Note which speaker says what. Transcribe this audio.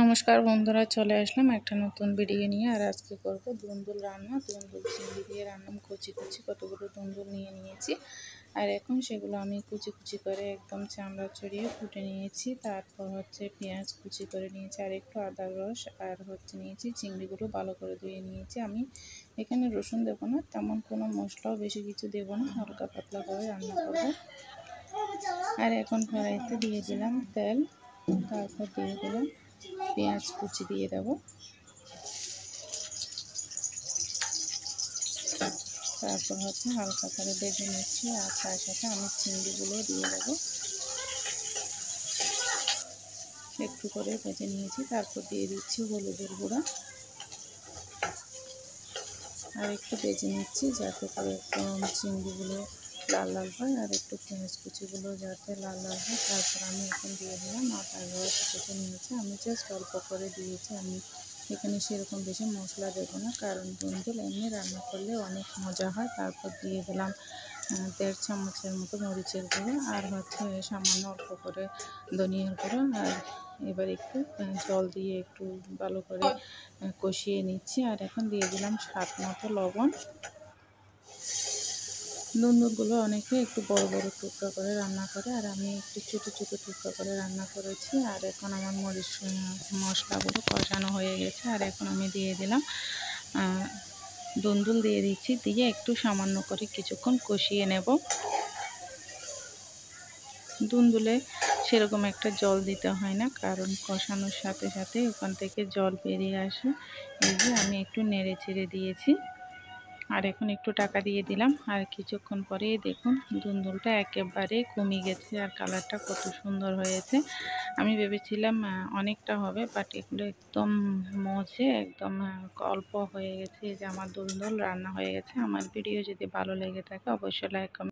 Speaker 1: নমস্কার বন্ধুরা, চলে আসলাম একটা নতুন ভিডিও নিয়ে। আর আজকে করব দুন্দুল রান্না। দুন্দুল চিংড়ি দিয়ে রান্না। কুচি কুচি কতগুলো দুন্দুল নিয়েছি। আর এখন সেগুলো আমি কুচি কুচি করে একদম চামড়া চড়িয়ে ফুটে নিয়েছি। তারপর পেঁয়াজ কুচি করে নিয়েছি, আর একটু আদার রস, আর নিয়েছি চিংড়িগুলো ভালো করে ধুয়ে নিয়েছি। আমি এখানে রসুন দেবো না, তেমন কোনো মশলাও বেশি কিছু দেবো না, হালকা পাতলা করে রান্না করব। আর এখন কড়াইতে দিয়ে দিলাম তেল, তারপর দিয়ে দিলাম পেঁয়াজ কুচি দিয়ে দেবো। তারপর হালকা করে ভেজে নিচ্ছি, আর তার সাথে আমি চিংড়িগুলো দিয়ে দেবো। একটু করে ভেজে নিয়েছি, তারপর দিয়ে দিচ্ছি হলুদের গুঁড়া, আর একটু ভেজে নিচ্ছি যাতে করে একদম চিংড়িগুলো লাল লাল হয়, আর একটু পেঁয়াজ কুচিগুলো যাতে লাল লাল হয়। তারপর আমি এখন দিয়ে দিলাম আদার রস কেটে নিয়েছি। আমি জাস্ট অল্প করে দিয়েছি, আমি এখানে সেরকম বেশি মশলা দেবো না, কারণ দুন্দুল এমনি রান্না করলে অনেক মজা হয়। তারপর দিয়ে দিলাম 1.5 চামচের মতো মরিচের গুঁড়ো, আর সামান্য অল্প করে ধনিয়ার গুঁড়ো। আর এবার একটু জল দিয়ে একটু ভালো করে কষিয়ে নিচ্ছি। আর এখন দিয়ে দিলাম স্বাদ মতো লবণ। দুন্দুলগুলো অনেকে একটু বড় বড় টুকরা করে রান্না করে, আর আমি একটু ছোটো ছোটো টুকরা করে রান্না করেছি। আর এখন আমার মরিচ মশলাগুলো কষানো হয়ে গেছে। আর এখন আমি দিয়ে দিলাম দুন্দুল দিয়ে দিচ্ছি, দিয়ে একটু সামান্য করে কিছুক্ষণ কষিয়ে নেব। দুন্দুলে সেরকম একটা জল দিতে হয় না, কারণ কষানোর সাথে সাথে ওখান থেকে জল বেরিয়ে আসে। এই যে আমি একটু নেড়ে চেড়ে দিয়েছি, আর এখন একটু টাকা দিয়ে দিলাম। আর কিছুক্ষণ পরেই দেখুন দুন্দুলটা একেবারে কমে গেছে, আর কালারটা কত সুন্দর হয়েছে। আমি ভেবেছিলাম অনেকটা হবে, বাট এগুলো একদম মজে একদম অল্প হয়ে গেছে। এই যে আমার দুন্দুল রান্না হয়ে গেছে। আমার ভিডিও যদি ভালো লেগে থাকে অবশ্যই লাইক কমেন্ট